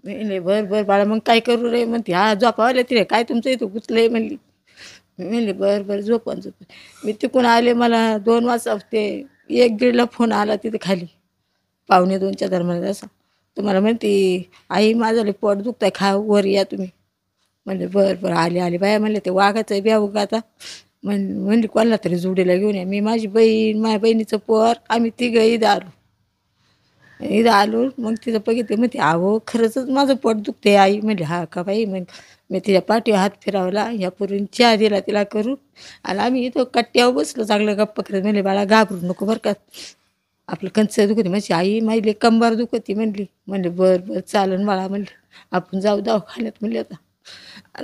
मी म्हणले बरं बाळा, मग काय करू रे? म्हणते हा झोपावले तिथे, काय तुमचं इथं गुचलंय म्हणली. मी म्हणले बरं झोपन. मी तिकून आले, मला 2 वाजता ते 1-1:30ला फोन आला तिथे खाली, 1:45-2च्या दरम्यान असा. तर मला म्हणते आई माझं लय पोट दुखतंय, खा वर या तुम्ही. म्हणले बरं आले बाया. म्हणले ते वाघाचं ब्या उगा आता. म्हणली कोणाला तरी जोडीला घेऊन या. मी माझी बहीण, माझ्या बहिणीचं पोर, आम्ही तिघं इथं आलो. मग तिथं बघितलं, म्हणते अहो खरंच माझं पोट दुखते आई. म्हणले हा का बाई? मग मी तिच्या पाठीवर हात फिरावला, ह्या पूर्वी चहा दिला तिला करून, आणि आम्ही इथं कट्ट्यावर बसलो चांगलं गप्पा करत. म्हणले बाळा घाबरू नको बरं का, आपलं कंच दुखते. म्हणजे आई माझी कंबार दुखती म्हणली. म्हणले बरं चालन बाळा. म्हणले आपण जाऊ दवाखान्यात. म्हणले आता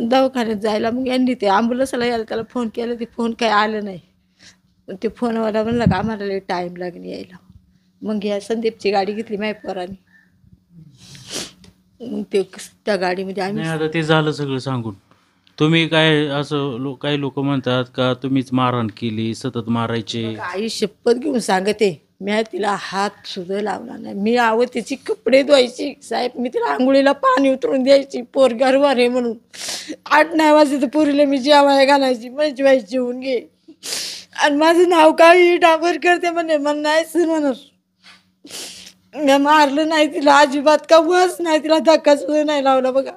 दवाखान्यात जायला मग यांनी ते ॲम्ब्युलन्सला यायला त्याला फोन केला, ते फोन काय आलं नाही. ते फोनवाला म्हणला का आम्हाला लई टाईम लागेल यायला. मग या संदीपची गाडी घेतली माझ्या पोराने. मग ते त्या गाडीमध्ये आम्ही. नाही, आता ते झालं सगळं सांगून. तुम्ही काय असं काही लोक म्हणतात का तुम्हीच मारहाण केली, सतत मारायचे? आई शपथ घेऊन सांगते, मी तिला हात सुद्धा लावला नाही. मी तिची कपडे धुवायची साहेब, मी तिला आंघोळीला पाणी उतरून द्यायची. पोर गरवार आहे म्हणून 8-9 वाजता पोरीला मी जेवायला घालायची. म्हणजे बाई जेवून घे, आणि माझं नाव काही डाबर करते म्हणे. मला नाहीच म्हणत. मी मारलं नाही तिला अजिबात, का वास नाही तिला, धक्का सुद्धा नाही लावला बघा.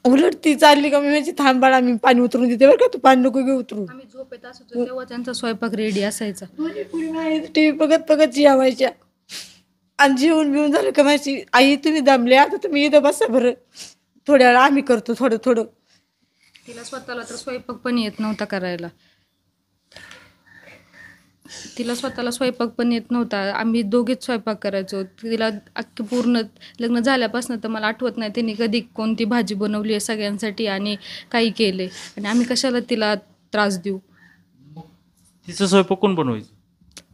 उलट ती चालली का मी म्हणजे थांब बाळा, मी पाणी उतरून देते बरं का, तू पाणी नको घेऊ उतरून. आम्ही झोपेत असतो तेव्हा त्यांचा स्वयंपाक रेडी असायचा. टी व्ही बघत जेवायच्या, आणि जेवून बिवून झालं का माझी आई तुम्ही दमले, आता तुम्ही इथं बसा बरं, थोड्या वेळा आम्ही करतो थोडं. तिला स्वतःला तर स्वयंपाक पण येत नव्हता करायला. तिला स्वतःला स्वयंपाक पण येत नव्हता. आम्ही दोघेच स्वयंपाक करायचो. तिला अख्खी पूर्ण लग्न झाल्यापासून तर मला आठवत नाही तिने कधी कोणती भाजी बनवली आहे सगळ्यांसाठी आणि काही केले, आणि आम्ही कशाला तिला त्रास देऊ. तिचं स्वयंपाक कोण बनवायचं?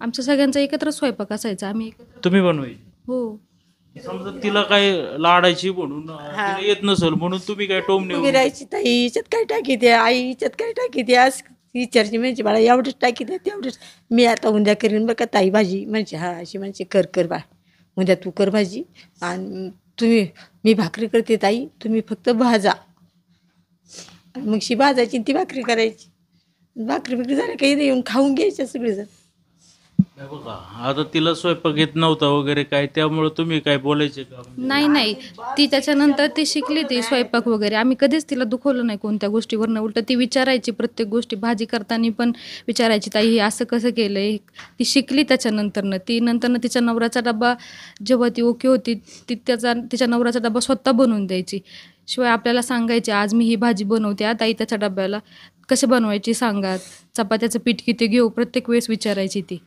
आमच्या सगळ्यांचा एकत्र स्वयंपाक असायचा. आम्ही एकत्र. तुम्ही बनवायचे? हो. समजा तिला काय लाडायची म्हणून तिला येत नसेल म्हणून तुम्ही काय टोमणे विरायची ताई हिच्यात काय टाकी द्या, आई हिच्यात काय टाकी द्या, विचारची म्हणजे बाळा एवढंच टाकी द्या तेवढंच. मी आता उद्या करीन बरं का ताई भाजी. म्हणजे हा अशी म्हणजे कर बा, उद्या तू कर भाजी, आणि मी भाकरी करते ताई, तुम्ही फक्त भाजा. मग शी भाजायची ती भाकरी करायची. भाकरी झाली काही येऊन खाऊन घ्यायच्या सगळेजण. नाही बघा, आता तिला स्वयंपाक येत नव्हता वगैरे काय, त्यामुळे तुम्ही काय बोलायचे का? नाही नाही, ती त्याच्यानंतर ती शिकली ती स्वयंपाक वगैरे. आम्ही कधीच तिला दुखवलं नाही कोणत्या गोष्टीवरनं. उलटं ती विचारायची प्रत्येक गोष्टी. भाजी करताना पण विचारायची, ताई हे असं कसं केलं आहे. ती शिकली त्याच्यानंतरनं. ती नंतरनं तिच्या नवऱ्याचा डबा जेव्हा ती ओके होती, ती तिच्या नवऱ्याचा डबा स्वतः बनवून द्यायची. शिवाय आपल्याला सांगायची, आज मी ही भाजी बनवते ताई त्याच्या डब्याला कशी बनवायची सांगा, चपात्याचं पीठ किती घेऊ, प्रत्येक वेळेस विचारायची ती.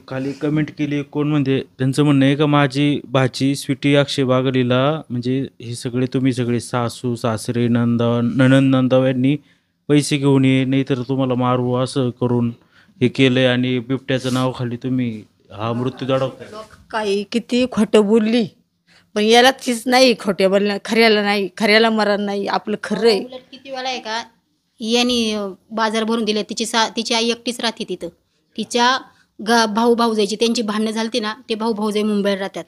खाली कमेंट केली कोण, म्हणजे त्यांचं म्हणणं आहे का माझी भाची स्वीटी अक्षय बागलीला, म्हणजे हे सगळे तुम्ही सगळे सासू सासरे नणंद नंदाव यांनी पैसे घेऊन ये, नाहीतर तुम्हाला मारू, असं करून हे केलंय आणि बिबट्याचं नाव खाली तुम्ही हा मृत्यू दडवताय. काही किती खोटं बोलली, पण याला तीच नाही खोटे बोलणं, खऱ्याला नाही, खऱ्याला मरण नाही, आपलं खरं आहे. उलट किती वेळा आहे का यांनी बाजार भरून दिले. तिची आई एकटीच राहते तिथं. तिच्या भाऊ भाऊजाईची त्यांची भांडणं झालती ना, ते भाऊ भाऊजाई मुंबईला राहतात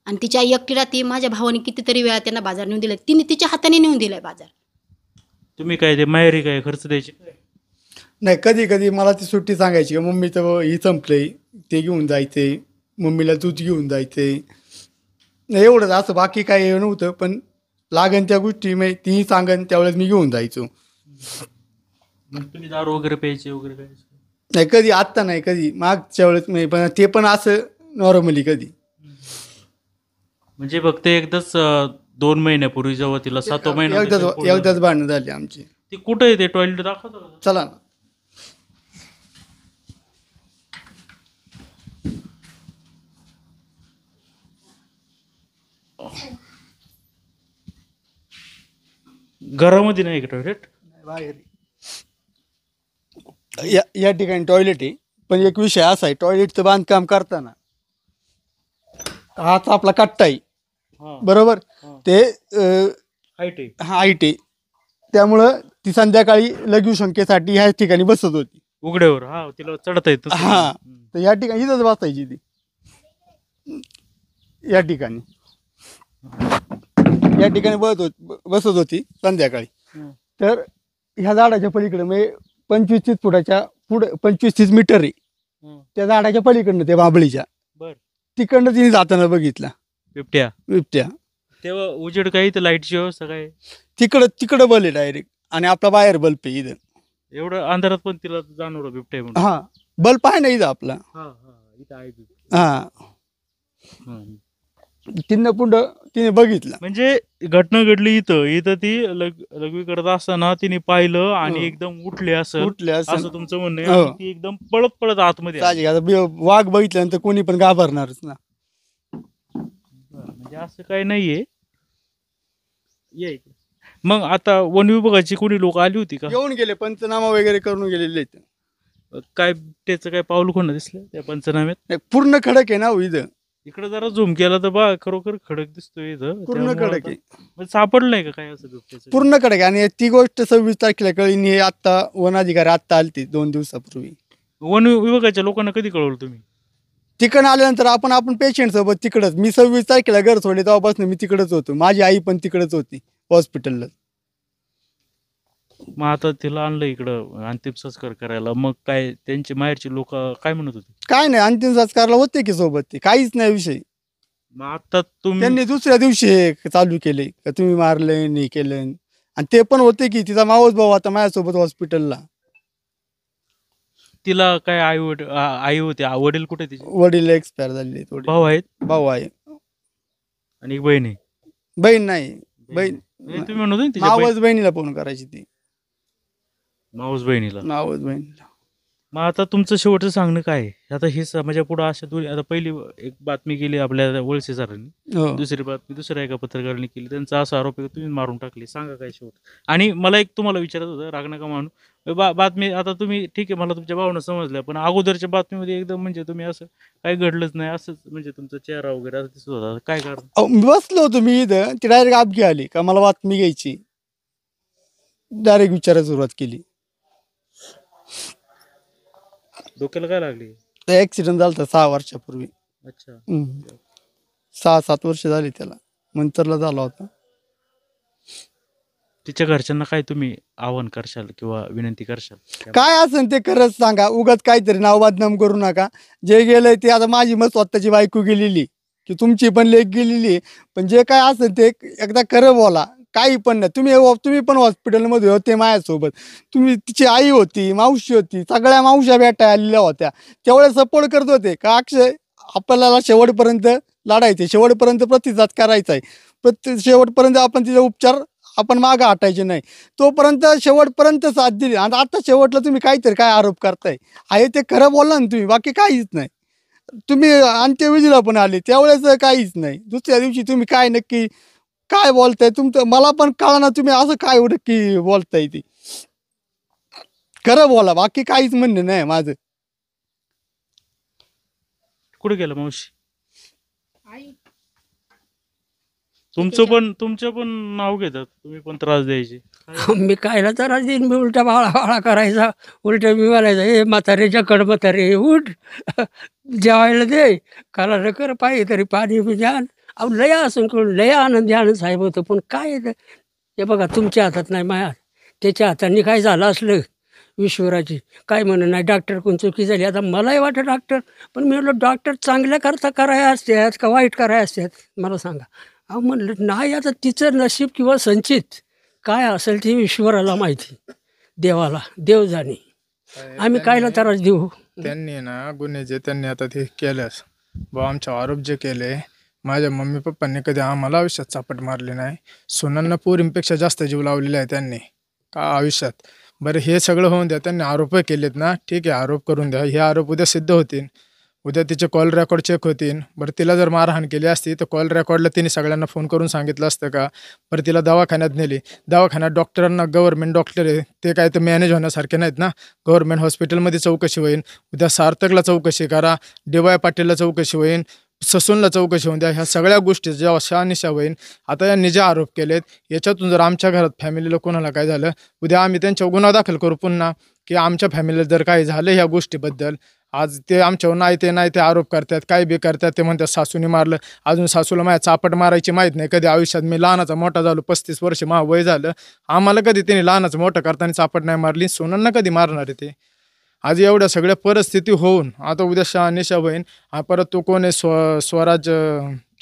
आणि तिची आई एकटी राहते. माझ्या भावाने कितीतरी वेळा त्यांना बाजार नेऊन दिला, तिने तिच्या हाताने नेऊन दिलाय बाजार. तुम्ही काय ते माहेरी काय खर्च द्यायचे? नाही, कधी कधी मला ती सुट्टी सांगायची का मम्मीचं ही संपलंय, ते घेऊन जायचे, मम्मीला दूध घेऊन जायचे, नाही एवढंच. असं बाकी काही नव्हतं, पण लागन त्या गोष्टी मी तीही सांगन त्यावेळेस मी घेऊन जायचो. मग तुम्ही दारू वगैरे प्यायचे वगैरे काय? नाही कधी, आत्ता नाही, कधी मागच्या वेळेस मी, पण ते पण असं नॉर्मली कधी. म्हणजे फक्त एकदाच 2 महिन्यापूर्वी जेव्हा तिला 7 महिना एकदाच भांडणं झाली आमची. ती कुठे आहे ते टॉयलेट दाखवतो का? चला ना. घरामध्ये नाही का टॉयलेट? बाहेर या ठिकाणी टॉयलेट आहे, पण एक विषय असा आहे, टॉयलेटचं बांधकाम करताना हाच आपला कट्टा आहे, हा, बरोबर, हा. ते हाईट आहे. हाईट आहे, त्यामुळं ती संध्याकाळी लघु शंकेसाठी ह्या ठिकाणी बसत होती. उघड्यावर, हा, तिला चढता येत नसेल. हा, तर या ठिकाणी इथंच बसायची ती, या ठिकाणी बसत होती संध्याकाळी. हम्म. तर ह्या झाडाच्या पलीकडे म्हणजे 25-30 फुटाच्या पुढे, 25-30 मीटर आहे हम्म. त्या झाडाच्या पलीकडनं, त्या बांबळीच्या बर. तिकडनं तिने जाताना बघितला बिबट्या. बिबट्या. तेव्हा उजेड काही तर लाईटची व्यवस्था काय? तिकडं बल आहे डायरेक्ट, आणि आपला बाहेर बल्ब आहे इथं. एवढं अंधारात पण तिला जाणवलं बिबट्या आहे म्हणून? हा, बल्ब आहे ना इथं आपला. हा हा, इथं आहे बिबट्या. हा, हम्म. तिने बघितला. म्हणजे घटना घडली इथं ती लघवी करत असताना तिने पाहिलं आणि हो. एकदम उठले असं उठले असं तुमचं म्हणणं आहे. हो. आणि ती एकदम पळत पळत आतमध्ये आली. साहजिक, आता वाघ बघितल्यानंतर कोणी पण घाबरणारच ना. बरं, म्हणजे असं काही नाहीये. ये इकडे. मग आता वन विभागाची कोणी लोक आली होती का? येऊन गेले, पंचनामा वगैरे करून गेलेले आहेत. काय त्याचं काय पाऊल कोण दिसलं त्या पंचनाम्यात? नाही, पूर्ण खडक आहे ना हो इथं, इकडे जरा झूम केला तर बा खरोखर खडक दिसतोय इथं. पूर्ण त्यामुळं खडक आहे, आता- म्हणजे सापडलं नाही का काय असं बिबट्याचं? पूर्ण खडक आहे. आणि ती गोष्ट 26 तारखेला कळली. हे आत्ता वन अधिकारी आत्ता आलते 2 दिवसापूर्वी. वन विभागाच्या लोकांना कधी कळवलं तुम्ही? तिकडं आल्यानंतर आपण पेशंट सोबत तिकडच, मी 26 तारखेला घर सोडले तेव्हापासून मी तिकडच होतो. माझी आई पण तिकडच होती हॉस्पिटलला. मग आता तिला आणलं इकडं अंतिम संस्कार करायला, मग काय त्यांचे माहेरचे लोक काय म्हणत होते? काय नाही, अंतिम संस्कारला होते की सोबत, ते काहीच नाही विषय. मग आता तुम्ही त्यांनी दुसऱ्या दिवशी हे चालू केले का तुम्ही मारलंय, नाही केलं. आणि ते पण होते की तिचा मावस भाऊ आता माझ्यासोबत हॉस्पिटलला. तिला काय आई होते, वडील कुठे तिचे? वडील एक्सपायर झालेले, थोडे भाऊ आहेत भाऊ आहे, आणि एक बहीण आहे. बहीण नाही. बहीण म्हणजे तुम्ही म्हणत होते ना तिच्या मावस बहिणीला फोन करायची ती, मावस बहिणीला. मावस बहिणीला. मग आता तुमचं शेवटचं सांगणं काय आहे? आता हे समाजा पुढे अशा दोन्ही, आता पहिली एक बातमी केली आपल्या वळसे सरांनी, हो. दुसरी बातमी दुसऱ्या एका पत्रकारांनी केली. त्यांचा असा आरोप आहे की तुम्ही मारून टाकले. सांगा काय शेवट. आणि मला एक तुम्हाला विचारत होतं, राग नका मानू, बातमी आता तुम्ही ठीक आहे, मला तुमच्या भावना समजल्या, पण अगोदरच्या बातमीमध्ये एकदम म्हणजे तुम्ही असं काही घडलंच नाही असंच, म्हणजे तुमचा चेहरा वगैरे असं दिसत होता. काय कारण? मी बसलो होतो मी इथं, ती डायरेक्ट अपघी आली का मला बातमी घ्यायची, डायरेक्ट विचारायला सुरुवात केली. डोक्याला काय लागली? ऍक्सिडेंट झाला होता 6 वर्षापूर्वी. अच्छा. 6-7 वर्ष झाली त्याला, मंतरला झाला होता. तिच्या घरच्यांना काय तुम्ही आवाहन करशाल किंवा विनंती करशाल? काय असेल ते खरंच सांगा, उगाच काहीतरी नाव बदनाम करू नका. जे गेलंय ते आता माझी मग स्वतःची बायको गेलेली की तुमची पण लेक गेलेली, पण जे काय असेल ते एकदा खरं बोला. काही पण नाही. तुम्ही पण हॉस्पिटलमध्ये होते माझ्यासोबत. तिची आई होती, मावशी होती, सगळ्या मावश्या भेटायला आलेल्या होत्या. तेवढे सपोर्ट करत होते का अक्षय आपल्याला शेवटपर्यंत लढायचे, शेवटपर्यंत प्रतिसाद करायचा आहे, शेवटपर्यंत आपण तिचे उपचार आपण मागं हटायचे नाही. तोपर्यंत शेवटपर्यंत साथ दिली. आणि आता शेवटला तुम्ही काहीतरी काय आरोप करताय, आहे ते खरं बोलला ना तुम्ही, बाकी काहीच नाही. तुम्ही अंत्यविधीला पण आले त्यावेळेस काहीच नाही. दुसऱ्या दिवशी तुम्ही काय नक्की काय बोलताय तुमचं मला पण कळना. तुम्ही असं काय नक्की बोलताय ते खरं बोला, बाकी काहीच म्हणणं नाही माझं. कुठे गेलं मावशी? तुमचं पण नाव घेतात, तुम्ही पण त्रास द्यायचे. मी कायला तर दिन मी उलटा बाळा करायचा, उलटा मी म्हणायचा हे म्हातारेच्या कड म्हातारे उठ जेवायला दे, खाला कर पाहिजे तरी पाणी बी आण. अहो लय असून करून लय आनंद साहेब होतं, पण काय हे बघा तुमच्या हातात नाही माझ्या हात. त्याच्या हाताने काय झालं असलं ईश्वराची काय म्हणणं नाही. डॉक्टर कोण चुकी झाली आता मलाही वाटतं डॉक्टर, पण मी म्हटलं डॉक्टर चांगल्या करता करायला असतात का वाईट करायला असतात मला सांगा. अहो म्हणलं नाही, आता तिचं नशीब किंवा संचित काय असेल ते ईश्वराला माहिती, देवाला देव जाणे. आम्ही कायला त्रास देऊ. त्यांनी ना गुन्हे जे त्यांनी आता ते केल्यास बा आमचे आरोप जे केले, माझ्या मम्मी पप्पांनी कधी आम्हाला आयुष्यात चापट मारली नाही. सुनांना पोरींपेक्षा जास्त जीव लावलेला आहे त्यांनी का आयुष्यात. बरं हे सगळं होऊन द्या, त्यांनी आरोप केलेत ना, ठीक आहे आरोप करून द्या. हे आरोप उद्या सिद्ध होतील, उद्या तिचे कॉल रेकॉर्ड चेक होतील. बरं तिला जर मारहाण केली असती तर कॉल रेकॉर्डला तिने सगळ्यांना फोन करून सांगितलं असतं का? बरं तिला दवाखान्यात नेली, दवाखान्यात डॉक्टरांना गव्हर्नमेंट डॉक्टर आहे ते काय तर मॅनेज होण्यासारखे नाहीत ना. गव्हर्नमेंट हॉस्पिटलमध्ये चौकशी होईल, उद्या सार्थकला चौकशी करा, DY पाटीलला चौकशी होईल, ससूनला चौकशी होऊन द्या. ह्या सगळ्या गोष्टी जेव्हा शहानिशा होईल. आता यांनी जे आरोप केलेत याच्यातून जर आमच्या घरात फॅमिलीला कोणाला काय झालं, उद्या आम्ही त्यांच्यावर गुन्हा दाखल करू पुन्हा की आमच्या फॅमिलीला जर काही झालं ह्या गोष्टीबद्दल. आज ते आमच्यावर नाही ते आरोप करतात, काय बी करतात. ते म्हणतात सासूने मारलं, अजून सासूला माझ्या चापट मारायची माहीत नाही कधी आयुष्यात. मी लहानाचा मोठा झालो, 35 वर्ष वय झालं, आम्हाला कधी त्यांनी लहानाचं मोठं करताना चापट नाही मारली. सोनांना कधी मारणार आहे ते? आज एवढ्या सगळ्या परिस्थिती होऊन आता उद्या शहानिशा होईन. परत तो कोण आहे स्वराज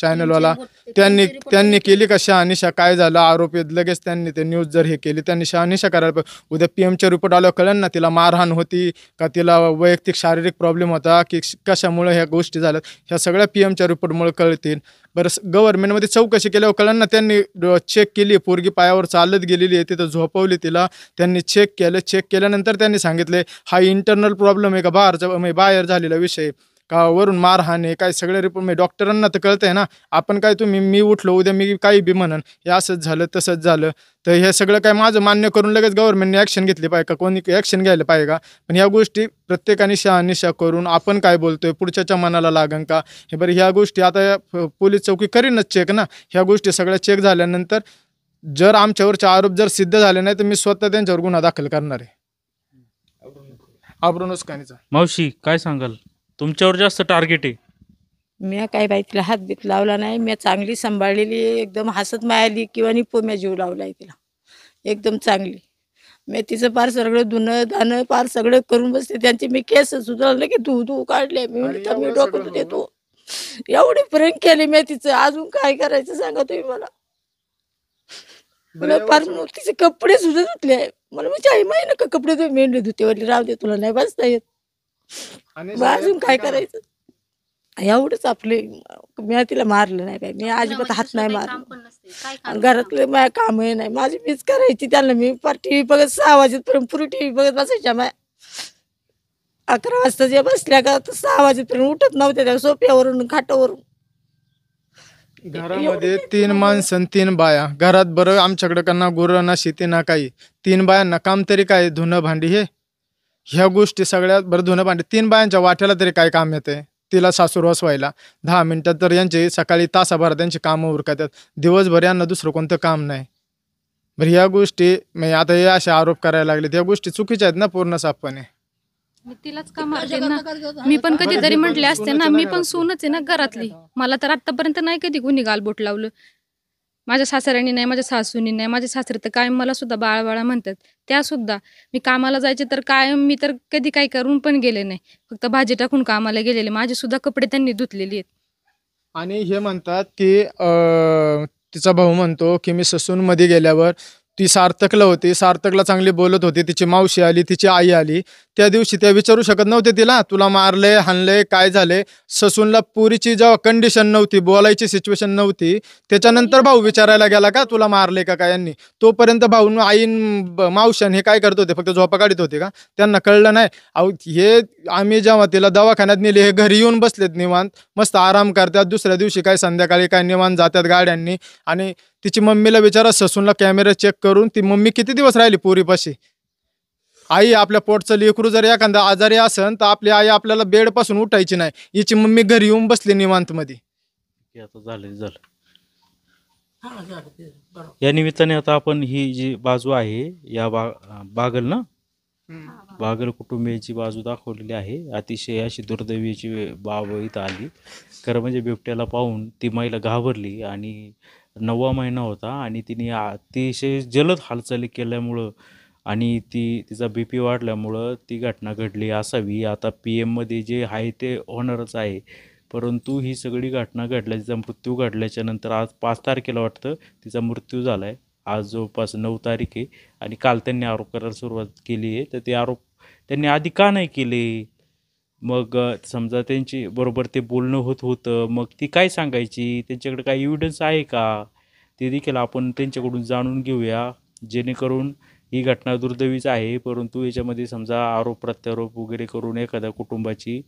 चॅनलवाला, त्यांनी केली का शहानिशा? काय झालं आरोप आहेत लगेच त्यांनी ते न्यूज जर हे केली, त्यांनी शहानिशा करायला पाहिजे. उद्या PMच्या रिपोर्ट आल्यावर कळेल ना तिला मारहाण होती का, तिला वैयक्तिक शारीरिक प्रॉब्लेम होता की कशामुळे ह्या गोष्टी झाल्यात. ह्या सगळ्या PMच्या रिपोर्टमुळे कळतील. बरं गव्हर्नमेंटमध्ये चौकशी केल्यावर कळेल ना. त्यांनी चेक केली, पोरगी पायावर चालत गेलेली आहे, तिथं झोपवली तिला, त्यांनी चेक केलं. चेक केल्यानंतर त्यांनी सांगितले हा इंटरनल प्रॉब्लेम आहे का बाहेर झालेला विषय का वरून मारहाण आहे काय, सगळे रिपोर्ट मी डॉक्टरांना तर कळतंय ना. आपण काय मी उठलो उद्या मी काही बी म्हणन हे असंच झालं तसंच झालं, तर हे सगळं काय माझं मान्य करून लगेच गव्हर्नमेंटने ॲक्शन घेतली पाहिजे का, कोणी ॲक्शन घ्यायला पाहिजे का? पण ह्या गोष्टी प्रत्येकाने शहानिशा करून आपण काय बोलतोय पुढच्याच्या मनाला लागन का हे. बरं ह्या गोष्टी आता पोलीस चौकी करीनच चेक ना. ह्या गोष्टी सगळ्या चेक झाल्यानंतर जर आमच्यावरचे आरोप जर सिद्ध झाले नाही तर मी स्वतः त्यांच्यावर गुन्हा दाखल करणार आहे. आबरूनच कानीचा. मावशी काय सांगाल, तुमच्यावर जास्त टार्गेट आहे? मी काय बाई तिला हातबीत लावला नाही, मी चांगली सांभाळलेली, एकदम हसत मायाली किंवा निपोम्या जीव लावला आहे तिला एकदम चांगली. मी तिचं पार सगळं धुणं धाणं पार सगळं करून बसते. त्यांची मी केस सुधारले की धू काढले. मी डोकं देतो एवढे प्रेम केले मी तिचं. अजून काय करायचं सांगा तुम्ही मला. फार तिचे कपडे सुद्धा धुतले आहे. मला म्हणजे आई माही नका कपडे तुम्ही मेंढे धुते वरली राहू दे, तुला नाही बसता येत. अजून काय करायचं एवढंच आपले. मी तिला मारलं नाही बाई, मी अजिबात हात नाही मारलं. घरातले माझ्या काम नाही, माझी मीच करायची. त्यांना मी पार TV बघत 6 वाजेपर्यंत पुरी TV बघत बसायच्या. माय 11 वाजता जे बसल्या का 6 वाजेपर्यंत उठत नव्हत्या त्या सोफ्यावरून खाटावरून. घरामध्ये 3 माणसं 3 बाया घरात. बरं आमच्याकडे का ना गुरं ना शेती ना काही, 3 बायांना काम तरी काय, धुणं भांडी हे ह्या गोष्टी सगळ्यात. बरं धुणं भांडी 3 बायांच्या वाट्याला तरी काय काम येते तिला सासूर वसवायला 10 मिनिटात, तर यांचे सकाळी तासाभरात त्यांची कामं उरकतात, दिवसभर यांना दुसरं कोणतं काम नाही. बरं ह्या गोष्टी म्हणजे आता हे असे आरोप करायला लागले, त्या गोष्टी चुकीच्या आहेत ना पूर्ण साफपणे. मी तिलाच का मारते ना. मी पण कधीतरी म्हटले असते ना, मी पण सूनच आहे ना घरातली. मला तर आतापर्यंत नाही कधी कोणी गालबोट लावलं. माझ्या सासऱ्यांनी नाही, माझ्या सासूनी नाही, माझे सासरे तर कायम मला सुद्धा बाळा बाळा म्हणतात. त्यासुद्धा मी कामाला जायचे तर कायम मी तर कधी काही करून पण गेले नाही. फक्त भाजी टाकून कामाला गेलेले. माझे सुद्धा कपडे त्यांनी धुतलेली आहेत. आणि हे म्हणतात की तिचा भाऊ म्हणतो की मी ससूनमध्ये गेल्यावर ती सार्थकला होती, सार्थकला चांगली बोलत होती, तिची मावशी आली, तिची आई आली. त्या दिवशी त्या विचारू शकत नव्हते तिला, तुला मारले हाणले काय झाले. ससूनला पुरीची जेव्हा कंडिशन नव्हती, बोलायची सिच्युएशन नव्हती, त्याच्यानंतर भाऊ विचारायला गेला का तुला मारले का काय यांनी. तोपर्यंत भाऊ मावशन हे काय करत होते, फक्त झोपा काढत होते का, त्यांना कळलं नाही. अहो हे आम्ही जेव्हा तिला दवाखान्यात नेले, हे घरी येऊन बसलेत निवांत, मस्त आराम करतात. दुसऱ्या दिवशी काय संध्याकाळी काय निवांत जातात गाड्यांनी. आणि तिची मम्मीला विचारा, ससूनला कॅमेरा चेक करून ती मम्मी किती दिवस राहिली पोरीपाशी. आई आपल्या पोटचं लेकरू जर एखादा आजारी असन तर आपली आई आपल्याला बेडपासून उठायची नाही. हिची मम्मी घरी येऊन बसली निवांत मध्ये. आता झालं. या निमित्ताने आता आपण ही जी बाजू आहे या बागल ना बागल कुटुंबियाची बाजू दाखवलेली आहे. अतिशय अशी दुर्दैवीची बाब इथं आली. खरं म्हणजे बिबट्याला पाहून ती महिला घाबरली आणि 9वा महिना होता आणि तिने अतिशय जलद हालचाली केल्यामुळं आणि तिचा BP वाढल्यामुळं ती घटना घडली असावी. आता PM मध्ये जे आहे ते होणारच आहे, परंतु ही सगळी घटना घडल्या, तिचा मृत्यू घडल्याच्या नंतर आज 5 तारखेला वाटतं तिचा मृत्यू झाला आहे. आज जवळपास 9 तारीख आहे आणि काल त्यांनी आरोप करायला सुरुवात केली आहे. तर ते आरोप त्यांनी आधी का नाही केले. मग समजा त्यांची बरोबर ते बोलणं होतं, मग ती काय सांगायची, त्यांच्याकडे काही एव्हिडन्स आहे का, ते देखील आपण त्यांच्याकडून जाणून घेऊया. जेणेकरून ही घटना दुर्दैवीच आहे, परंतु याच्यामध्ये समजा आरोप प्रत्यारोप वगैरे करून एखाद्या कुटुंबाची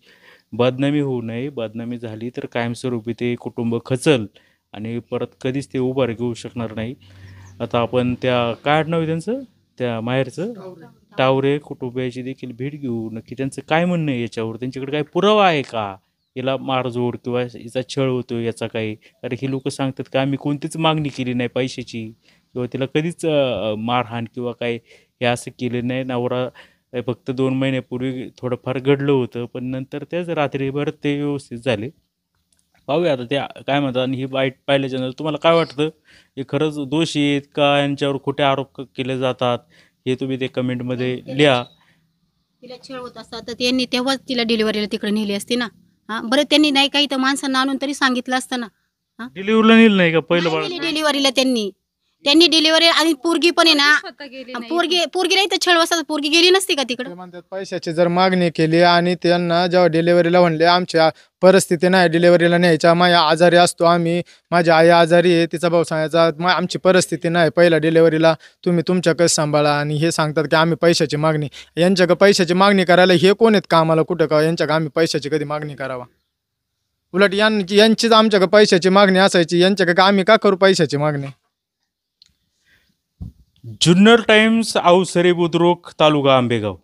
बदनामी होऊ नये. बदनामी झाली तर कायमस्वरूपी ते कुटुंब खचल आणि परत कधीच ते उभार घेऊ शकणार नाही. आता आपण त्या काय आडनाव आहे त्यांचं, त्या माहेरचं, टावरे कुटुंबियाची देखील भेट घेऊ. नक्की त्यांचं काय म्हणणं आहे याच्यावर, त्यांच्याकडे काही पुरावा आहे का, याला मारझोड किंवा याचा छळ होतो याचा काही. कारण ही लोक सांगतात का आम्ही कोणतीच मागणी केली नाही पैशाची किंवा तिला कधीच मारहाण किंवा काय हे असं केलं नाही. नवरा फक्त 2 महिन्यापूर्वी थोडंफार घडलं होतं, पण नंतर त्याच रात्रीभर ते व्यवस्थित झाले. पाहूया आता त्या काय म्हणतात. आणि ही बाईट पाहिल्याच्यानंतर तुम्हाला काय वाटतं, हे खरंच दोषी आहेत का, यांच्यावर खोटे आरोप केले जातात, हे तुम्ही ते कमेंटमध्ये लिहा. तिला छळ होत असता तर त्यांनी तेव्हाच तिला डिलिव्हरीला तिकडे नेली असती ना. बरं त्यांनी नाही काही तर माणसांना आणून तरी सांगितलं असतं ना. डिलिव्हरीला नेलं नाही का पहिलं बाळ. डिलिव्हरीला त्यांनी डिलिव्हरी आणि पोरगी पण आहे ना, स्वतः गेली नाही. पोरगी नाही तर छळ वाजता पोरगी गेली नसती का तिकडे. ते म्हणतात पैशाची जर मागणी केली आणि त्यांना जेव्हा डिलेव्हरीला म्हणले आमच्या परिस्थिती नाही डिलेव्हरीला न्यायच्या, माझ्या आजारी असतो आम्ही, माझी आई आजारी आहे, तिचा भाऊ सांगायचा आमची परिस्थिती नाही पहिल्या डिलेव्हरीला, तुम्ही तुमच्याकडे सांभाळा. आणि हे सांगतात की आम्ही पैशाची मागणी, यांच्याकडे पैशाची मागणी करायला हे कोण आहेत कामाला कुठं का, यांच्याकडे आम्ही पैशाची कधी मागणी करावा. उलट यांचीच आमच्याकडे पैशाची मागणी असायची, यांच्याकडे आम्ही का करू पैशाची मागणी. जुन्नर टाइम्स, अवसरे बुद्रुक, तालुका आंबेगाव.